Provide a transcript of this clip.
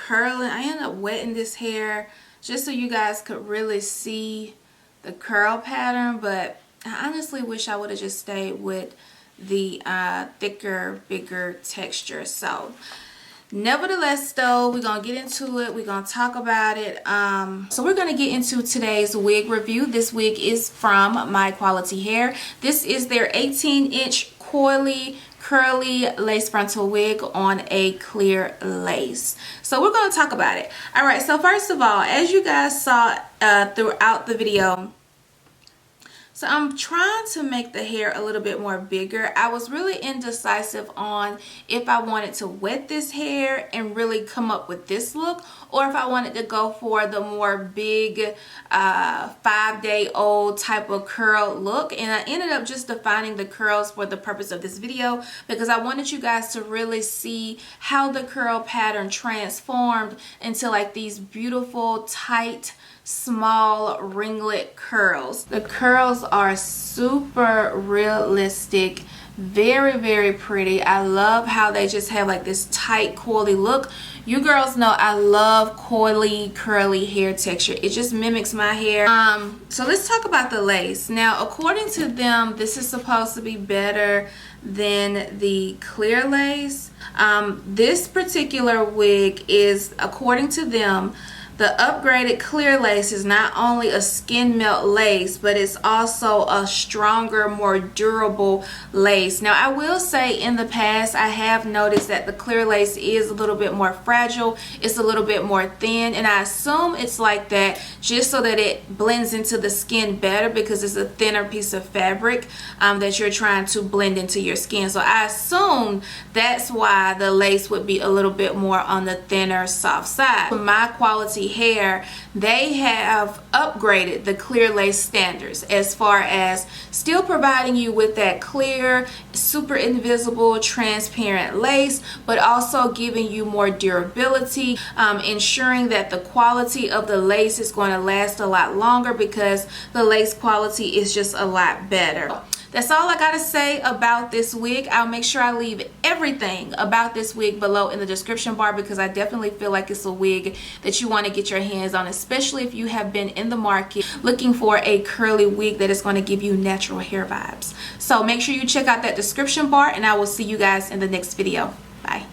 curling. I ended up wetting this hair just so you guys could really see the curl pattern, but I honestly wish I would have just stayed with the thicker, bigger texture. So nevertheless though, we're gonna get into it. We're gonna talk about it. So we're gonna get into today's wig review. This wig is from MyQualityHair. This is their 18-inch coily curly lace frontal wig on a clear lace. So we're going to talk about it. All right, so first of all, as you guys saw throughout the video, so I'm trying to make the hair a little bit more bigger. I was really indecisive on if I wanted to wet this hair and really come up with this look, or if I wanted to go for the more big 5-day-old type of curl look. And I ended up just defining the curls for the purpose of this video because I wanted you guys to really see how the curl pattern transformed into like these beautiful, tight, small ringlet curls. The curls are super realistic, very, very pretty. I love how they just have like this tight, coily look. You girls know I love coily, curly hair texture. It just mimics my hair. So let's talk about the lace. Now, according to them, this is supposed to be better than the clear lace. This particular wig is, according to them, the upgraded clear lace is not only a skin melt lace, but it's also a stronger, more durable lace. Now, I will say in the past, I have noticed that the clear lace is a little bit more fragile. It's a little bit more thin, and I assume it's like that just so that it blends into the skin better because it's a thinner piece of fabric that you're trying to blend into your skin. So I assume that's why the lace would be a little bit more on the thinner, soft side. For MyQualityHair, they have upgraded the clear lace standards as far as still providing you with that clear, super invisible, transparent lace, but also giving you more durability, ensuring that the quality of the lace is going to last a lot longer because the lace quality is just a lot better. That's all I gotta say about this wig. I'll make sure I leave everything about this wig below in the description bar because I definitely feel like it's a wig that you want to get your hands on, especially if you have been in the market looking for a curly wig that is going to give you natural hair vibes. So make sure you check out that description bar, and I will see you guys in the next video. Bye.